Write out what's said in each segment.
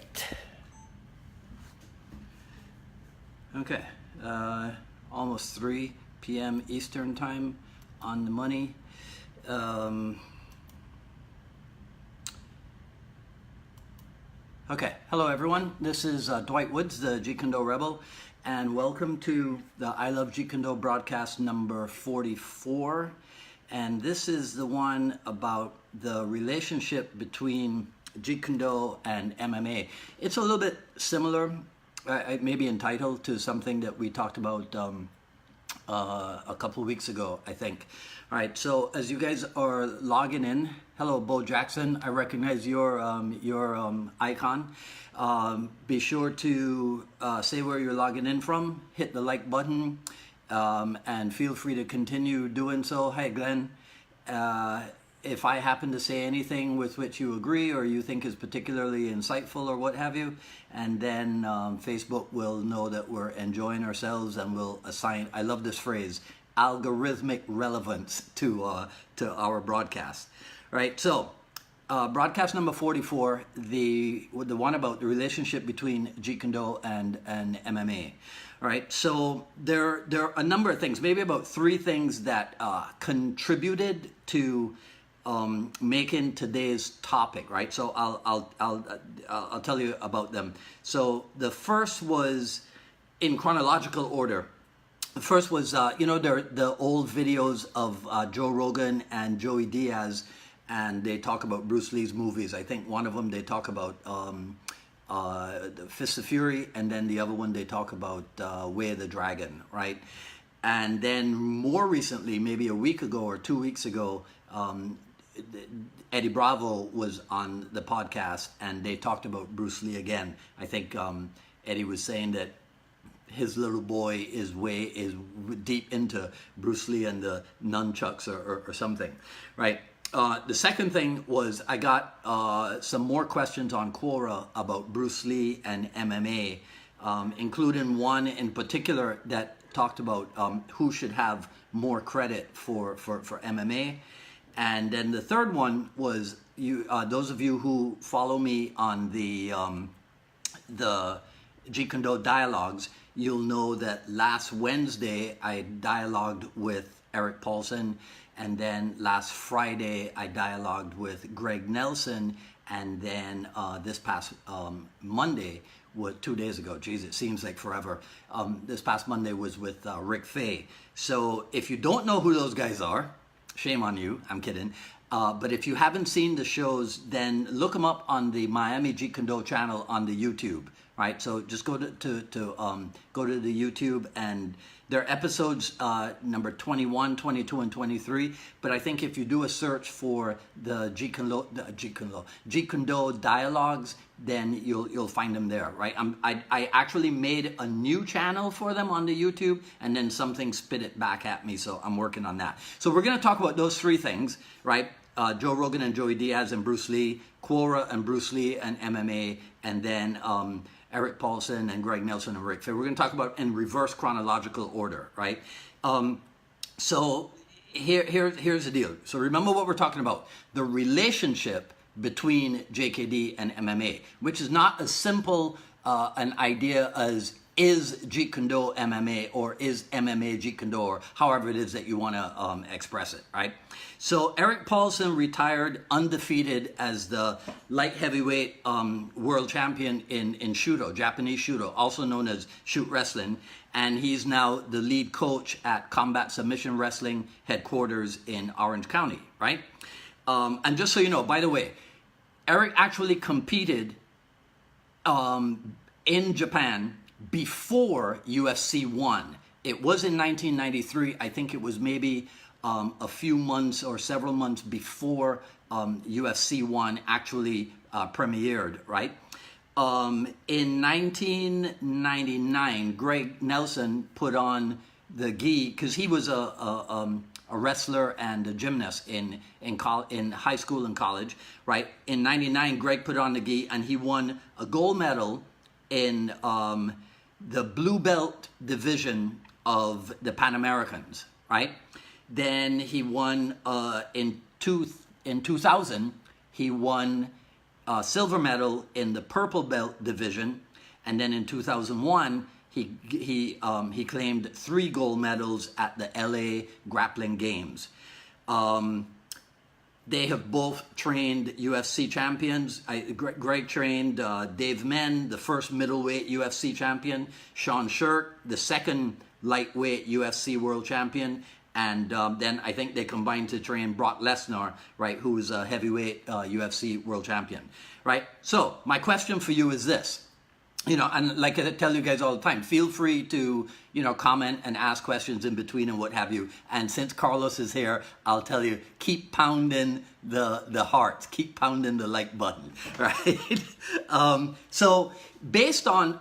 right. Okay, almost 3 p.m. Eastern time on the money. Okay, hello everyone. This is Dwight Woods, the Jeet Kune Rebel, and welcome to the I Love Jeet Kune broadcast number 44. And this is the one about the relationship between Jeet Kune and MMA. It's a little bit similar, maybe entitled to something that we talked about a couple of weeks ago, I think. All right, so as you guys are logging in, hello, Bo Jackson. I recognize your icon. Be sure to say where you're logging in from. Hit the like button, and feel free to continue doing so. Hey, Glenn. If I happen to say anything with which you agree or you think is particularly insightful or what have you, and then Facebook will know that we're enjoying ourselves and will assign, I love this phrase, algorithmic relevance to our broadcast. Right, so broadcast number 44, the one about the relationship between Jeet Kune and MMA. All right, so there are a number of things, maybe about 3 things that contributed to making today's topic, right? So I'll tell you about them. So the first was in chronological order. The first was you know, the old videos of Joe Rogan and Joey Diaz, and they talk about Bruce Lee's movies. I think one of them they talk about the Fist of Fury, and then the other one they talk about Way of the Dragon, right? And then more recently, maybe a week ago or 2 weeks ago, Eddie Bravo was on the podcast and they talked about Bruce Lee again. I think Eddie was saying that his little boy is deep into Bruce Lee and the nunchucks or something, right? The second thing was I got some more questions on Quora about Bruce Lee and MMA, including one in particular that talked about who should have more credit for MMA. And then the third one was those of you who follow me on the Jeet Kune dialogues, you'll know that last Wednesday I dialogued with Eric Paulson, and then last Friday I dialogued with Greg Nelson, and then this past Monday, 2 days ago, geez, it seems like forever, this past Monday was with Rick Fay. So if you don't know who those guys are, shame on you, I'm kidding. But if you haven't seen the shows, then look them up on the Miami Jeet Kune channel on the YouTube, right? So just go to the YouTube, and they're episodes number 21, 22, and 23. But I think if you do a search for the Jeet Kune dialogues, then you'll find them there, right? I actually made a new channel for them on the YouTube, and then something spit it back at me, so I'm working on that. So we're going to talk about those 3 things, right? Joe Rogan and Joey Diaz and Bruce Lee, Quora and Bruce Lee and MMA, and then Eric Paulson and Greg Nelson and Rick Fay. We're going to talk about in reverse chronological order, right? So here's the deal. So remember what we're talking about. The relationship between JKD and MMA, which is not as simple an idea as is Jeet Kune MMA or is MMA Jeet Kune, or however it is that you want to express it, right? So Eric Paulson retired undefeated as the light heavyweight world champion in Shudo, Japanese Shudo, also known as Shootwrestling, and he's now the lead coach at Combat Submission Wrestling headquarters in Orange County, right? And just so you know, by the way, Eric actually competed in Japan before UFC 1. It was in 1993. I think it was maybe a few months or several months before UFC 1 actually premiered, right? In 1999, Greg Nelson put on the gi, because he was a wrestler and a gymnast in high school and college, right? In 99, Greg put on the gi and he won a gold medal in the blue belt division of the Pan Americans, right? Then he won in 2000, he won silver medal in the purple belt division, and then in 2001 he claimed 3 gold medals at the LA Grappling Games. They have both trained UFC champions. Greg trained Dave Men, the first middleweight UFC champion, Sean Shirk, the second lightweight UFC world champion, and then I think they combined to train Brock Lesnar, right, who is a heavyweight UFC world champion, right? So my question for you is this. You know, and like I tell you guys all the time, feel free to, you know, comment and ask questions in between and what have you. And since Carlos is here, I'll tell you, keep pounding the hearts, keep pounding the like button, right? So based on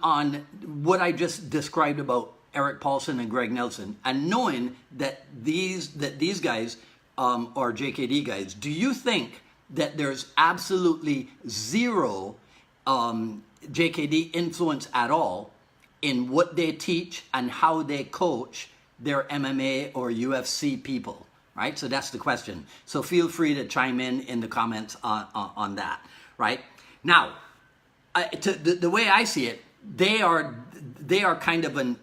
what I just described about Erik Paulson and Greg Nelson, and knowing that these guys are JKD guys, do you think that there's absolutely zero JKD influence at all in what they teach and how they coach their MMA or UFC people, right? So that's the question. So feel free to chime in the comments on that, right? Now, the way I see it, they are kind of an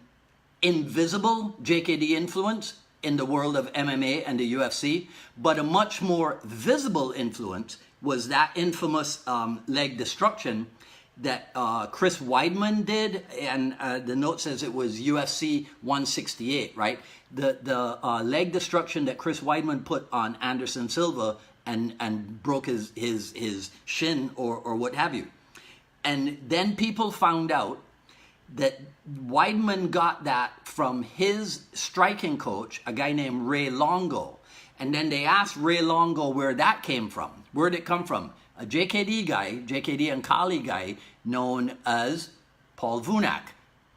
invisible JKD influence in the world of MMA and the UFC, but a much more visible influence was that infamous leg destruction that Chris Weidman did, and the note says it was UFC 168, right? The leg destruction that Chris Weidman put on Anderson Silva and broke his shin or what have you. And then people found out that Weidman got that from his striking coach, a guy named Ray Longo. And then they asked Ray Longo where that came from. Where did it come from? A JKD guy, JKD and Kali guy, known as Paul Vunak,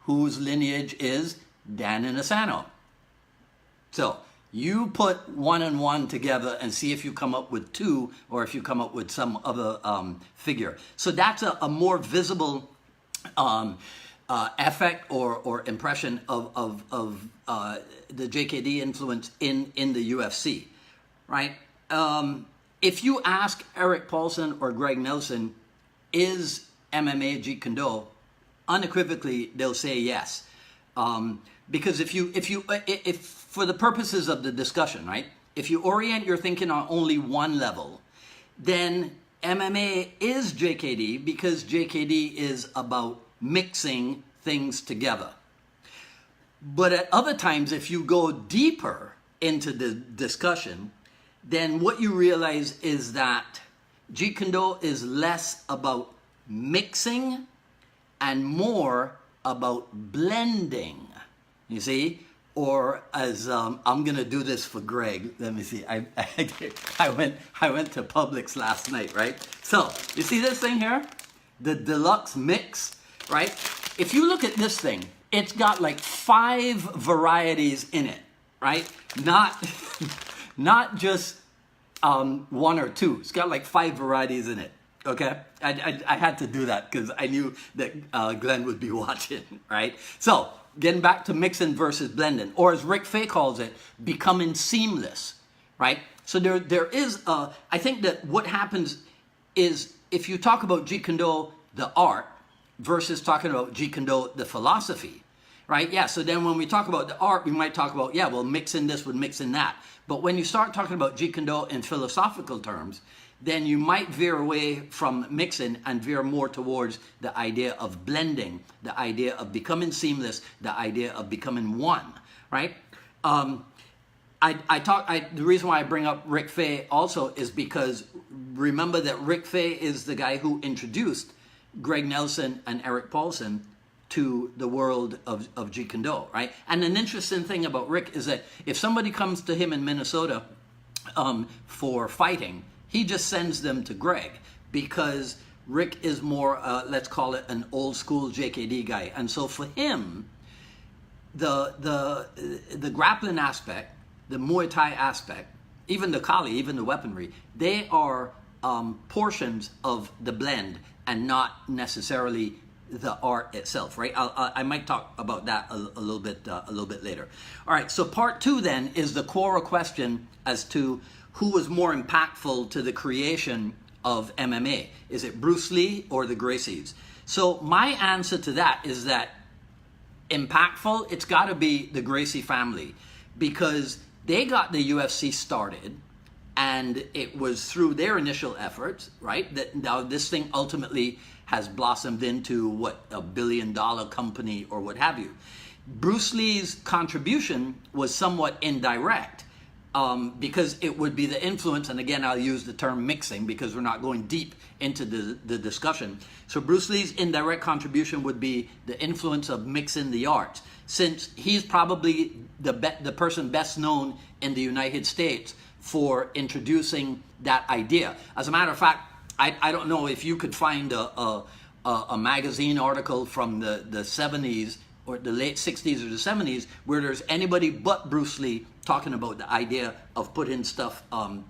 whose lineage is Dan Inosanto. So you put 1 and 1 together and see if you come up with 2 or if you come up with some other figure. So that's a more visible effect or impression of the JKD influence in the UFC, right? If you ask Erik Paulson or Greg Nelson, is MMA Jeet Kune Do, unequivocally they'll say yes, because if for the purposes of the discussion, right, if you orient your thinking on only one level, then MMA is JKD because JKD is about mixing things together. But at other times, if you go deeper into the discussion, then what you realize is that Jeet Kune Do is less about mixing and more about blending, you see? Or as I'm gonna do this for Greg. Let me see. I went to Publix last night, right? So you see this thing here, the deluxe mix, right? If you look at this thing, it's got like 5 varieties in it, right? Not just 1 or 2. It's got like 5 varieties in it. Okay, I had to do that because I knew that Glenn would be watching, right? So getting back to mixing versus blending, or as Rick Fay calls it, becoming seamless, right? So there is I think that what happens is if you talk about Jeet Kune Do, the art, versus talking about Jeet Kune Do, the philosophy, right? Yeah, so then when we talk about the art, we might talk about, yeah, well, mixing this with mixing that. But when you start talking about Jeet Kune Do in philosophical terms, then you might veer away from mixing and veer more towards the idea of blending, the idea of becoming seamless, the idea of becoming one, right? The reason why I bring up Rick Fay also is because remember that Rick Fay is the guy who introduced Greg Nelson and Erik Paulson to the world of Jeet Kune Do, right? And an interesting thing about Rick is that if somebody comes to him in Minnesota for fighting, he just sends them to Greg because Rick is more, let's call it an old school JKD guy. And so for him, the grappling aspect, the Muay Thai aspect, even the Kali, even the weaponry, they are portions of the blend and not necessarily the art itself, right? I might talk about that a little bit later. All right, so part 2 then is the core question as to who was more impactful to the creation of MMA? Is it Bruce Lee or the Gracies? So my answer to that is that impactful, it's got to be the Gracie family, because they got the UFC started, and it was through their initial efforts, right, that now this thing ultimately has blossomed into what, $1 billion company or what have you. Bruce Lee's contribution was somewhat indirect, because it would be the influence, and again I'll use the term mixing because we're not going deep into the discussion. So Bruce Lee's indirect contribution would be the influence of mixing the arts, since he's probably the person best known in the United States for introducing that idea. As a matter of fact, I don't know if you could find a magazine article from the 70s or the late 60s or the 70s where there's anybody but Bruce Lee talking about the idea of putting stuff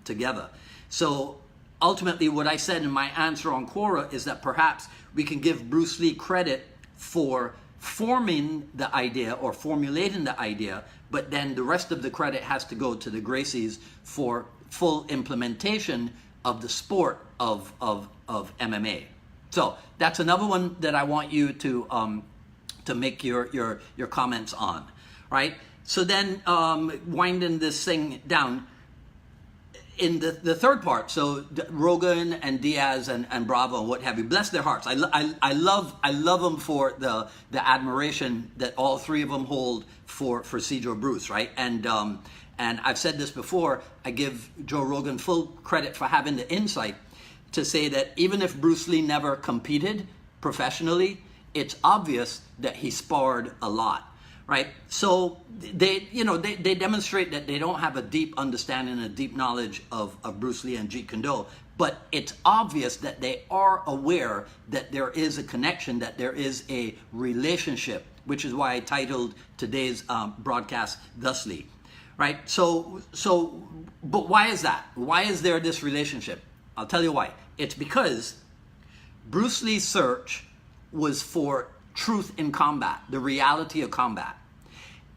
together. So ultimately what I said in my answer on Quora is that perhaps we can give Bruce Lee credit for forming the idea or formulating the idea, but then the rest of the credit has to go to the Gracies for full implementation of the sport of MMA. So that's another one that I want you to make your comments on, right? So then winding this thing down, in the third part, so Rogan and Diaz and Bravo and what have you, bless their hearts. I love them for the admiration that all three of them hold for Joe Bruce, right? And I've said this before, I give Joe Rogan full credit for having the insight to say that even if Bruce Lee never competed professionally, it's obvious that he sparred a lot. Right, so they demonstrate that they don't have a deep understanding and a deep knowledge of Bruce Lee and Jeet Kune, but it's obvious that they are aware that there is a connection, that there is a relationship, which is why I titled today's broadcast thusly. Right, so but why is that? Why is there this relationship? I'll tell you why. It's because Bruce Lee's search was for truth in combat, the reality of combat.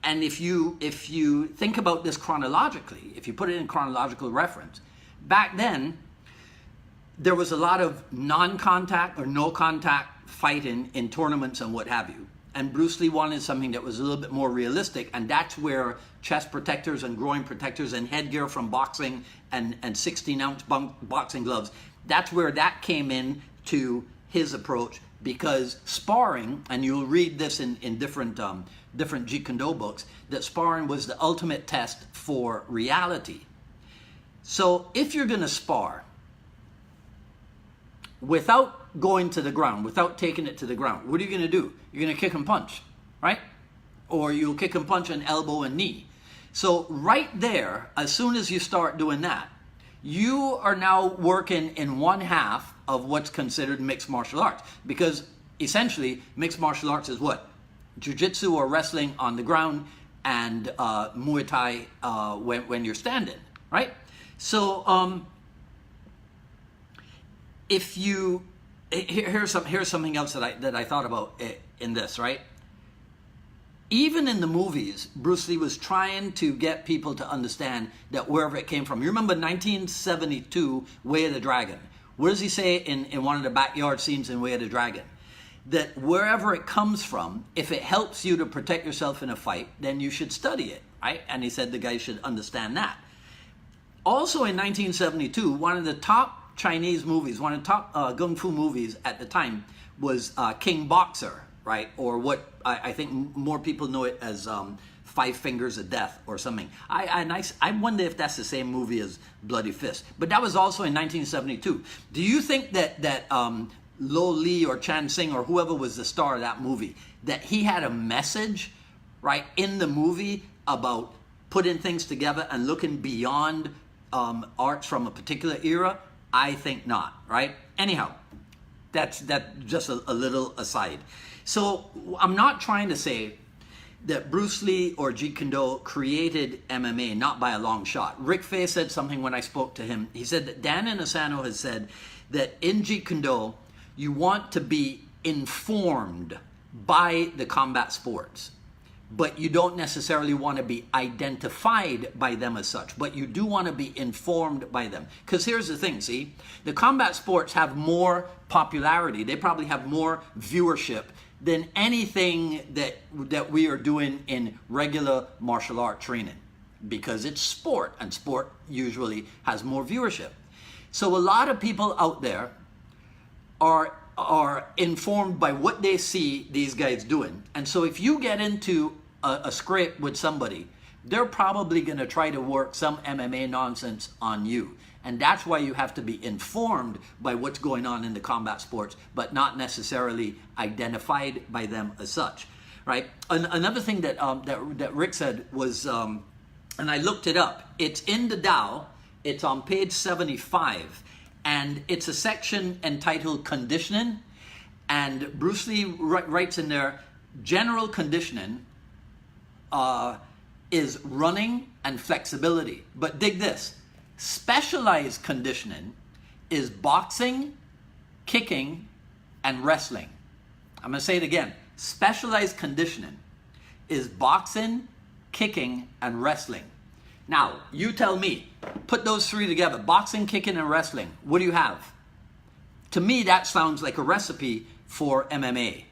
And if you think about this chronologically, if you put it in chronological reference, back then there was a lot of non-contact or no contact fighting in tournaments and what have you. And Bruce Lee wanted something that was a little bit more realistic, and that's where chest protectors and groin protectors and headgear from boxing and 16-ounce boxing gloves, that's where that came in to his approach. Because sparring, and you'll read this in different Jeet Kune books, that sparring was the ultimate test for reality. So if you're going to spar without going to the ground, without taking it to the ground, what are you going to do? You're going to kick and punch, right? Or you'll kick and punch an elbow and knee. So right there, as soon as you start doing that, you are now working in one half of what's considered mixed martial arts, because essentially mixed martial arts is what? Jiu-Jitsu or wrestling on the ground, and Muay Thai when you're standing, right? So if you here's something else that I thought about in this, right? Even in the movies, Bruce Lee was trying to get people to understand that wherever it came from. You remember 1972, Way of the Dragon. What does he say in one of the backyard scenes in Way of the Dragon? That wherever it comes from, if it helps you to protect yourself in a fight, then you should study it, right? And he said the guy should understand that. Also in 1972, one of the top Chinese movies, one of the top Kung Fu movies at the time was King Boxer, right? Or what I think more people know it as Five Fingers of Death or something. I wonder if that's the same movie as Bloody Fist. But that was also in 1972. Do you think that Lo Lee or Chan Sing or whoever was the star of that movie, that he had a message, right, in the movie about putting things together and looking beyond arts from a particular era? I think not, right? Anyhow, that's just a little aside. So I'm not trying to say that Bruce Lee or Jeet Kune created MMA, not by a long shot. Rick Fay said something when I spoke to him. He said that Dan Inosanto has said that in Jeet Kune, you want to be informed by the combat sports. but you don't necessarily want to be identified by them as such, but you do want to be informed by them. Because here's the thing, see, the combat sports have more popularity. They probably have more viewership than anything that we are doing in regular martial art training, because it's sport, and sport usually has more viewership. So a lot of people out there are informed by what they see these guys doing. And so if you get into a scrape with somebody, they're probably going to try to work some MMA nonsense on you. And that's why you have to be informed by what's going on in the combat sports, but not necessarily identified by them as such, right? Another thing that Rick said was, and I looked it up, it's in the Tao, it's on page 75, and it's a section entitled Conditioning, and Bruce Lee writes in there, general conditioning is running and flexibility. But dig this, specialized conditioning is boxing, kicking, and wrestling. I'm going to say it again. Specialized conditioning is boxing, kicking, and wrestling. Now, you tell me, put those three together, boxing, kicking, and wrestling. What do you have? To me, that sounds like a recipe for MMA.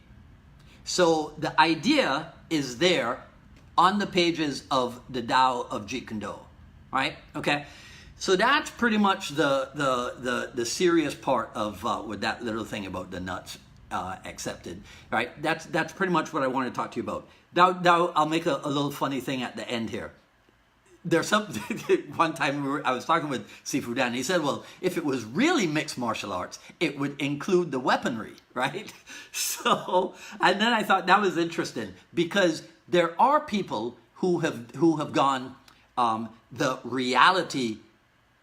So the idea is there on the pages of the Tao of Jeet Kune Do, right? Okay, so that's pretty much the serious part of with that little thing about the nuts accepted, right? That's pretty much what I want to talk to you about. Now I'll make a little funny thing at the end here. There's something, one time I was talking with Sifu Dan, he said, well, if it was really mixed martial arts, it would include the weaponry, right? So, and then I thought that was interesting, because there are people who have gone the reality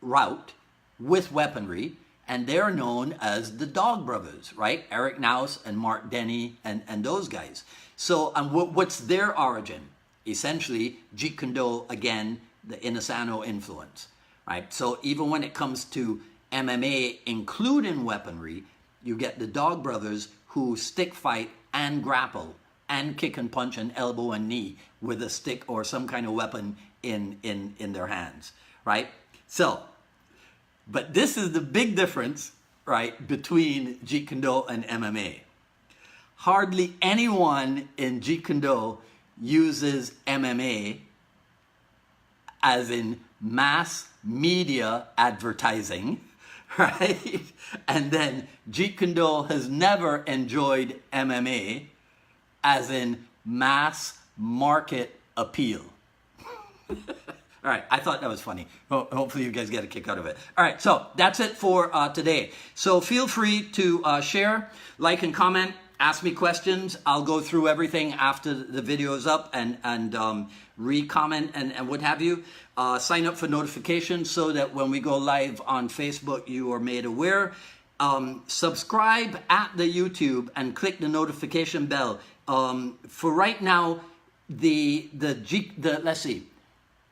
route with weaponry, and they're known as the Dog Brothers, right? Eric Naus and Mark Denny and those guys. So, and what's their origin? Essentially, Jeet Kune Do, again, the Inasano influence, right? So even when it comes to MMA, including weaponry, you get the Dog Brothers who stick fight and grapple and kick and punch and elbow and knee with a stick or some kind of weapon in their hands, right? So, but this is the big difference, right, between Jeet Kune Do and MMA. Hardly anyone in Jeet Kune Do uses MMA as in mass media advertising, right? And then Jeet Kune Do has never enjoyed MMA as in mass market appeal. All right, I thought that was funny. Well, hopefully you guys get a kick out of it. All right, so that's it for today. So feel free to share, like, and comment. Ask me questions. I'll go through everything after the video is up and re-comment and what have you. Sign up for notifications so that when we go live on Facebook, you are made aware. Subscribe at the YouTube and click the notification bell. For right now, let's see,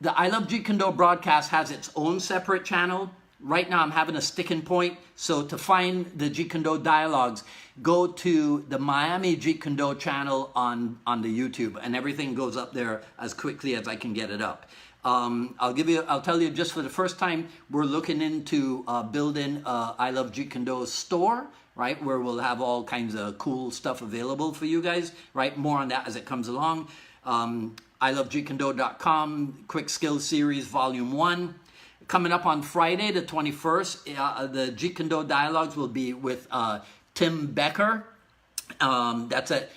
the I Love Jeet Kune Do broadcast has its own separate channel. Right now I'm having a sticking point. So to find the Jeet Kune Do dialogues, go to the Miami Jeet Kune Do channel on the YouTube, and everything goes up there as quickly as I can get it up. I'll tell you just for the first time, we're looking into building I Love Jeet Kune Do store, right, where we'll have all kinds of cool stuff available for you guys, right? More on that as it comes along. ilovejeetkunዶ.com, Quick Skills Series Volume 1. Coming up on Friday, the 21st, the Jeet Kune Do dialogues will be with Tim Becker. That's at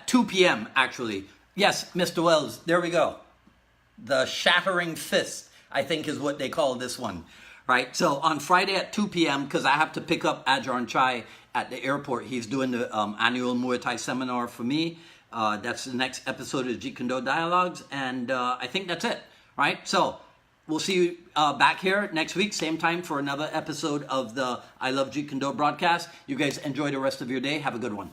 2 p.m. actually. Yes, Mr. Wells, there we go. The Shattering Fist, I think is what they call this one, right? So on Friday at 2 p.m., because I have to pick up Ajahn Chai at the airport. He's doing the annual Muay Thai seminar for me. That's the next episode of Jeet Kune Do Dialogues, and I think that's it, right? So we'll see you back here next week, same time, for another episode of the I Love Jeet Kune Do broadcast. You guys enjoy the rest of your day. Have a good one.